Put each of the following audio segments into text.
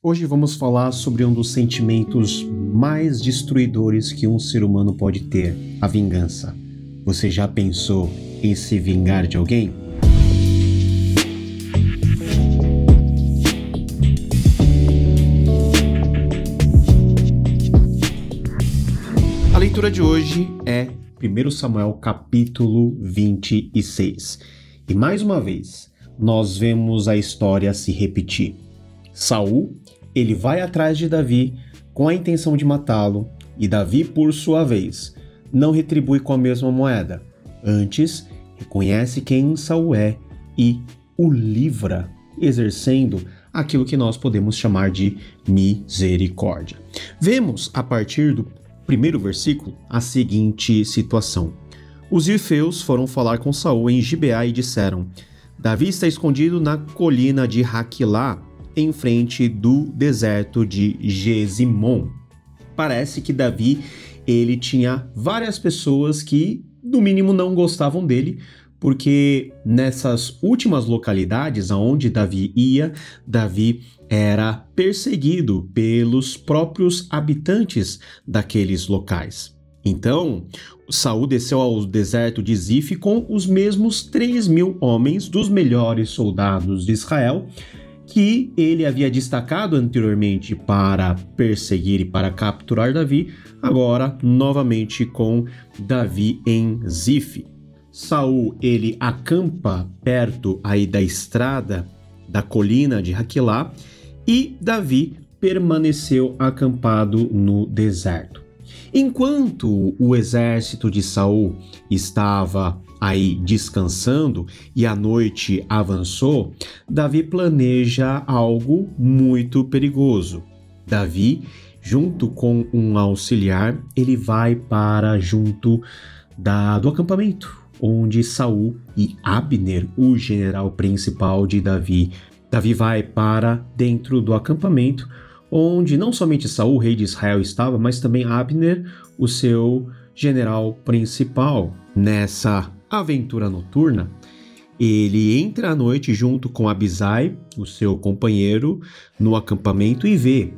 Hoje vamos falar sobre um dos sentimentos mais destruidores que um ser humano pode ter, a vingança. Você já pensou em se vingar de alguém? A leitura de hoje é 1 Samuel capítulo 26. E mais uma vez, nós vemos a história se repetir. Saul, ele vai atrás de Davi com a intenção de matá-lo, e Davi, por sua vez, não retribui com a mesma moeda. Antes, reconhece quem Saul é e o livra, exercendo aquilo que nós podemos chamar de misericórdia. Vemos, a partir do primeiro versículo, a seguinte situação. Os zifeus foram falar com Saul em Gibeá e disseram: Davi está escondido na colina de Haquilá, em frente do deserto de Gesimon. Parece que Davi, ele tinha várias pessoas que, no mínimo, não gostavam dele, porque nessas últimas localidades aonde Davi ia, Davi era perseguido pelos próprios habitantes daqueles locais. Então, Saul desceu ao deserto de Zif com os mesmos 3.000 homens dos melhores soldados de Israel, que ele havia destacado anteriormente para perseguir e para capturar Davi, agora novamente com Davi em Zif. Saul, ele acampa perto aí da estrada da colina de Haquilá e Davi permaneceu acampado no deserto. Enquanto o exército de Saul estava aí descansando e a noite avançou, Davi planeja algo muito perigoso. Davi, junto com um auxiliar, ele vai para junto do acampamento, onde Saul e Abner, o general principal de Davi, vai para dentro do acampamento, onde não somente Saul, rei de Israel, estava, mas também Abner, o seu general principal. Nessa aventura noturna, ele entra à noite junto com Abisai, o seu companheiro, no acampamento e vê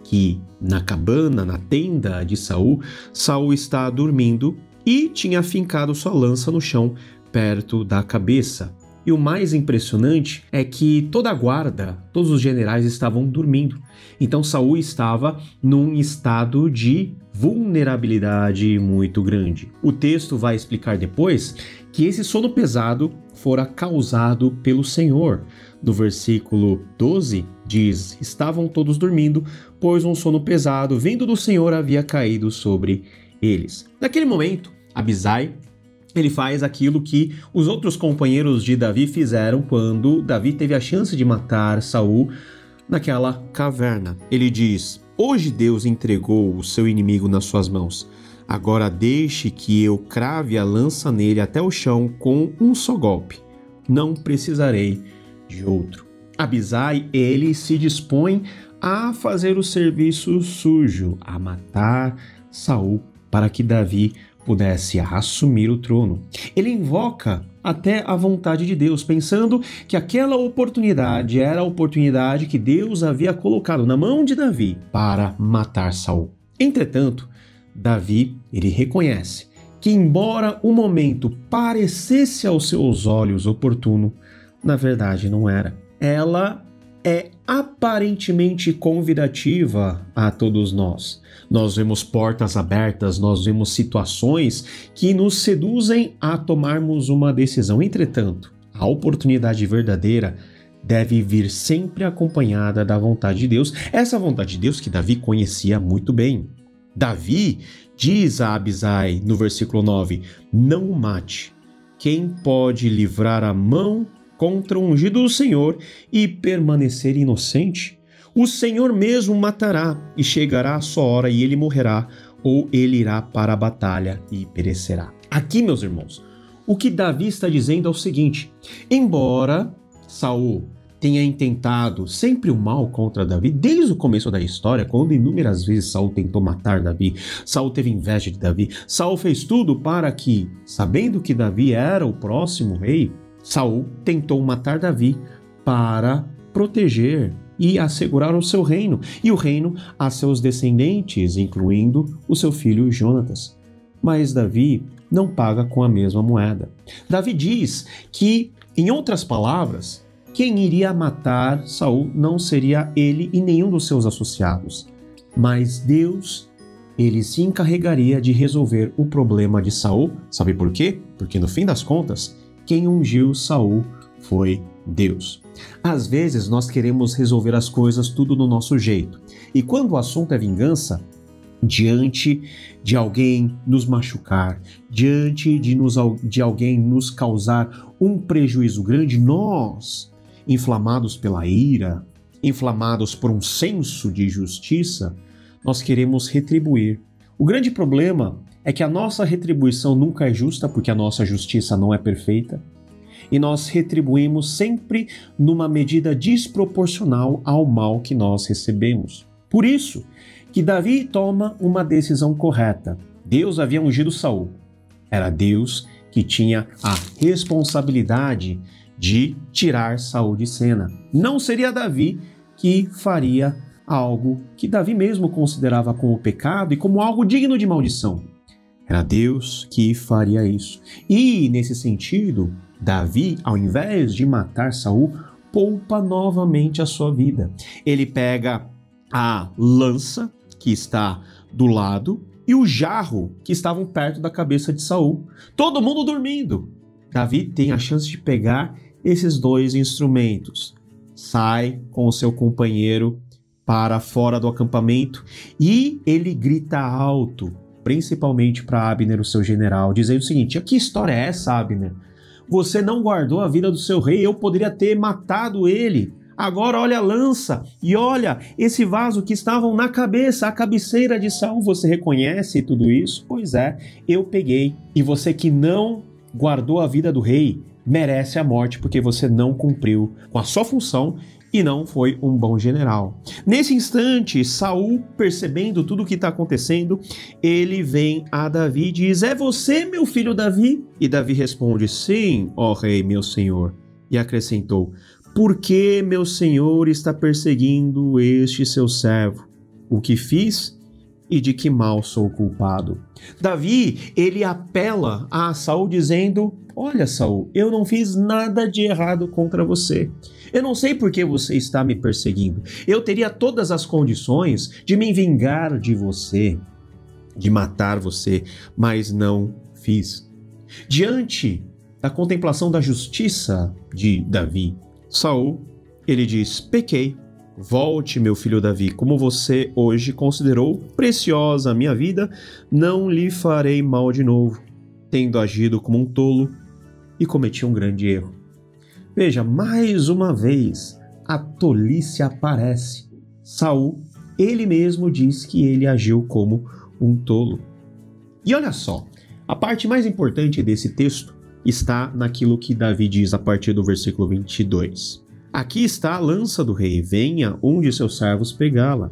que na cabana, na tenda de Saul, Saul está dormindo e tinha fincado sua lança no chão perto da cabeça. E o mais impressionante é que toda a guarda, todos os generais estavam dormindo. Então Saul estava num estado de vulnerabilidade muito grande. O texto vai explicar depois que esse sono pesado fora causado pelo Senhor. No versículo 12 diz: estavam todos dormindo, pois um sono pesado vindo do Senhor havia caído sobre eles. Naquele momento, Abisai, ele faz aquilo que os outros companheiros de Davi fizeram quando Davi teve a chance de matar Saul naquela caverna. Ele diz: hoje Deus entregou o seu inimigo nas suas mãos. Agora deixe que eu crave a lança nele até o chão com um só golpe. Não precisarei de outro. Abisai, ele se dispõe a fazer o serviço sujo, a matar Saul para que Davi pudesse assumir o trono. Ele invoca até a vontade de Deus, pensando que aquela oportunidade era a oportunidade que Deus havia colocado na mão de Davi para matar Saul. Entretanto, Davi, ele reconhece que, embora o momento parecesse aos seus olhos oportuno, na verdade não era. Ela é aparentemente convidativa a todos nós. Nós vemos portas abertas, nós vemos situações que nos seduzem a tomarmos uma decisão. Entretanto, a oportunidade verdadeira deve vir sempre acompanhada da vontade de Deus, essa vontade de Deus que Davi conhecia muito bem. Davi diz a Abisai no versículo 9: não o mate. Quem pode livrar a mão contra o ungido do Senhor e permanecer inocente? O Senhor mesmo matará, e chegará a sua hora e ele morrerá, ou ele irá para a batalha e perecerá. Aqui, meus irmãos, o que Davi está dizendo é o seguinte: embora Saul tenha intentado sempre o mal contra Davi, desde o começo da história, quando inúmeras vezes Saul tentou matar Davi, Saul teve inveja de Davi, Saul fez tudo para que, sabendo que Davi era o próximo rei, Saul tentou matar Davi para proteger e assegurar o seu reino, e o reino a seus descendentes, incluindo o seu filho Jonatas. Mas Davi não paga com a mesma moeda. Davi diz que, em outras palavras, quem iria matar Saul não seria ele e nenhum dos seus associados, mas Deus. Ele se encarregaria de resolver o problema de Saul. Sabe por quê? Porque no fim das contas, quem ungiu Saul foi Deus. Às vezes nós queremos resolver as coisas tudo do nosso jeito. E quando o assunto é vingança, diante de alguém nos machucar, diante de alguém nos causar um prejuízo grande, nós, inflamados pela ira, inflamados por um senso de justiça, nós queremos retribuir. O grande problema é que a nossa retribuição nunca é justa, porque a nossa justiça não é perfeita, e nós retribuímos sempre numa medida desproporcional ao mal que nós recebemos. Por isso que Davi toma uma decisão correta. Deus havia ungido Saul. Era Deus que tinha a responsabilidade de tirar Saul de cena. Não seria Davi que faria algo que Davi mesmo considerava como pecado e como algo digno de maldição. Era Deus que faria isso. E, nesse sentido, Davi, ao invés de matar Saul, poupa novamente a sua vida. Ele pega a lança que está do lado e o jarro que estavam perto da cabeça de Saul. Todo mundo dormindo. Davi tem a chance de pegar esses dois instrumentos. Sai com o seu companheiro para fora do acampamento e ele grita alto, principalmente para Abner, o seu general, dizendo o seguinte: que história é essa, Abner? Você não guardou a vida do seu rei, eu poderia ter matado ele. Agora olha a lança e olha esse vaso que estavam na cabeça, a cabeceira de Saul. Você reconhece tudo isso? Pois é, eu peguei. E você que não guardou a vida do rei merece a morte, porque você não cumpriu com a sua função e não foi um bom general. Nesse instante, Saul, percebendo tudo o que está acontecendo, ele vem a Davi e diz: é você, meu filho Davi? E Davi responde: sim, ó rei, meu senhor. E acrescentou: por que meu senhor está perseguindo este seu servo? O que fiz e de que mal sou culpado? Davi, ele apela a Saul dizendo: olha, Saul, eu não fiz nada de errado contra você. Eu não sei por que você está me perseguindo. Eu teria todas as condições de me vingar de você, de matar você, mas não fiz. Diante da contemplação da justiça de Davi, Saul, ele diz: pequei. Volte, meu filho Davi, como você hoje considerou preciosa a minha vida, não lhe farei mal de novo, tendo agido como um tolo e cometi um grande erro. Veja, mais uma vez, a tolice aparece. Saul, ele mesmo diz que ele agiu como um tolo. E olha só, a parte mais importante desse texto está naquilo que Davi diz a partir do versículo 22. Aqui está a lança do rei, venha um de seus servos pegá-la.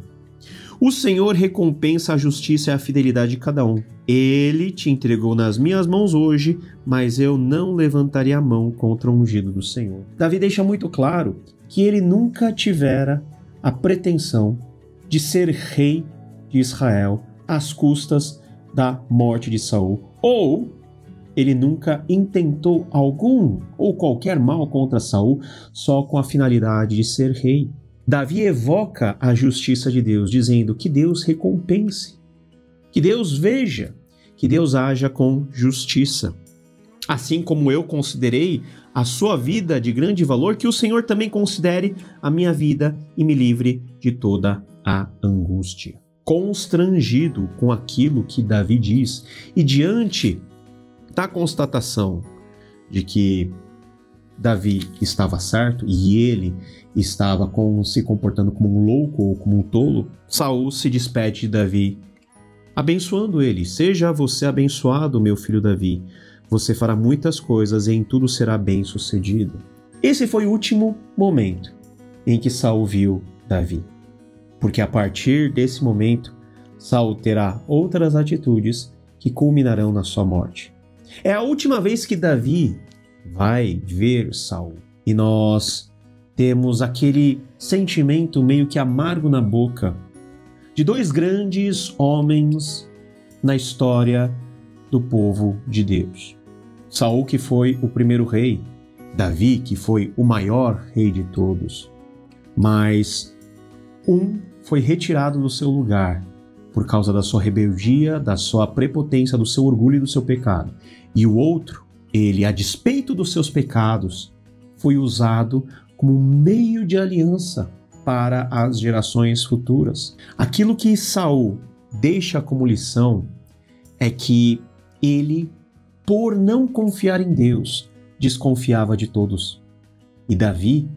O Senhor recompensa a justiça e a fidelidade de cada um. Ele te entregou nas minhas mãos hoje, mas eu não levantaria a mão contra o ungido do Senhor. Davi deixa muito claro que ele nunca tivera a pretensão de ser rei de Israel às custas da morte de Saul, ou ele nunca intentou algum ou qualquer mal contra Saul só com a finalidade de ser rei. Davi evoca a justiça de Deus, dizendo que Deus recompense, que Deus veja, que Deus haja com justiça. Assim como eu considerei a sua vida de grande valor, que o Senhor também considere a minha vida e me livre de toda a angústia. Constrangido com aquilo que Davi diz e diante da constatação de que Davi estava certo e ele estava se comportando como um louco ou como um tolo, Saul se despede de Davi, abençoando ele. Seja você abençoado, meu filho Davi. Você fará muitas coisas e em tudo será bem-sucedido. Esse foi o último momento em que Saul viu Davi, porque a partir desse momento, Saul terá outras atitudes que culminarão na sua morte. É a última vez que Davi vai ver Saul. E nós temos aquele sentimento meio que amargo na boca de dois grandes homens na história do povo de Deus. Saul, que foi o primeiro rei, Davi, que foi o maior rei de todos. Mas um foi retirado do seu lugar por causa da sua rebeldia, da sua prepotência, do seu orgulho e do seu pecado. E o outro, ele, a despeito dos seus pecados, foi usado como meio de aliança para as gerações futuras. Aquilo que Saul deixa como lição é que ele, por não confiar em Deus, desconfiava de todos. E Davi,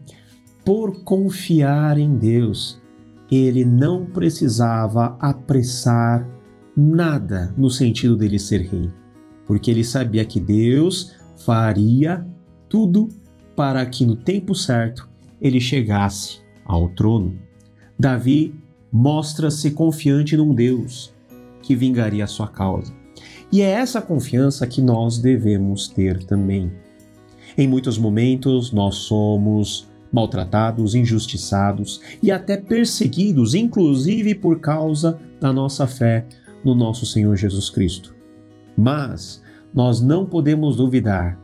por confiar em Deus, ele não precisava apressar nada no sentido dele ser rei, porque ele sabia que Deus faria tudo para que no tempo certo ele chegasse ao trono. Davi mostra-se confiante num Deus que vingaria a sua causa. E é essa confiança que nós devemos ter também. Em muitos momentos nós somos maltratados, injustiçados e até perseguidos, inclusive por causa da nossa fé no nosso Senhor Jesus Cristo. Mas nós não podemos duvidar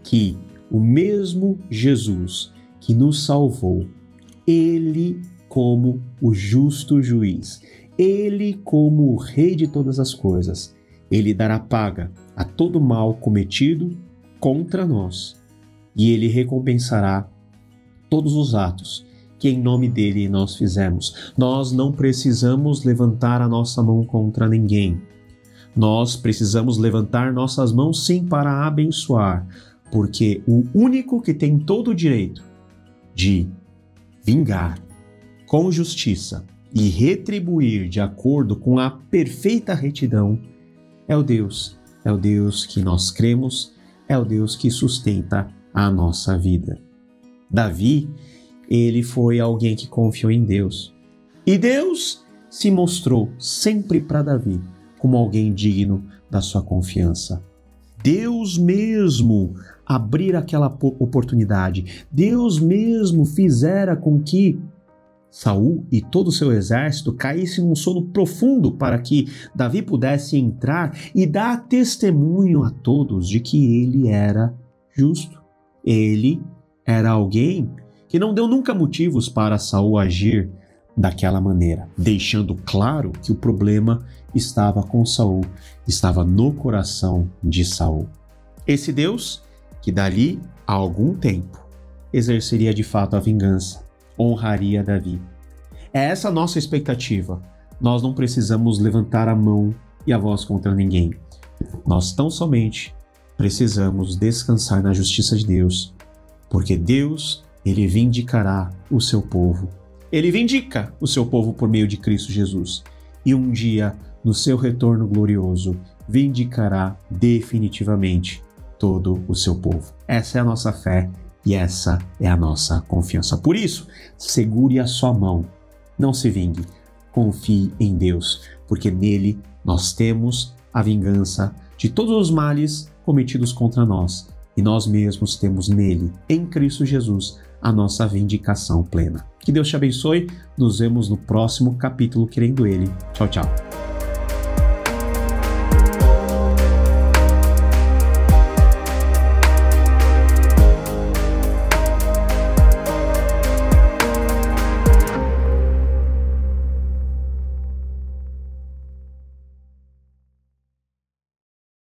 que o mesmo Jesus que nos salvou, Ele como o justo juiz, Ele como o Rei de todas as coisas, Ele dará paga a todo mal cometido contra nós e Ele recompensará todos os atos que em nome dele nós fizemos. Nós não precisamos levantar a nossa mão contra ninguém. Nós precisamos levantar nossas mãos sim para abençoar, porque o único que tem todo o direito de vingar com justiça e retribuir de acordo com a perfeita retidão é o Deus que nós cremos, é o Deus que sustenta a nossa vida. Davi, ele foi alguém que confiou em Deus. E Deus se mostrou sempre para Davi como alguém digno da sua confiança. Deus mesmo abrir aquela oportunidade. Deus mesmo fizera com que Saul e todo o seu exército caíssem num sono profundo para que Davi pudesse entrar e dar testemunho a todos de que ele era justo. Ele era alguém que não deu nunca motivos para Saul agir daquela maneira, deixando claro que o problema estava com Saul, estava no coração de Saul. Esse Deus que dali a algum tempo exerceria de fato a vingança, honraria Davi. É essa a nossa expectativa. Nós não precisamos levantar a mão e a voz contra ninguém. Nós tão somente precisamos descansar na justiça de Deus, porque Deus, Ele vindicará o seu povo. Ele vindica o seu povo por meio de Cristo Jesus. E um dia, no seu retorno glorioso, vindicará definitivamente todo o seu povo. Essa é a nossa fé e essa é a nossa confiança. Por isso, segure a sua mão. Não se vingue. Confie em Deus, porque nele nós temos a vingança de todos os males cometidos contra nós. E nós mesmos temos nele, em Cristo Jesus, a nossa vindicação plena. Que Deus te abençoe. Nos vemos no próximo capítulo, querendo Ele. Tchau, tchau.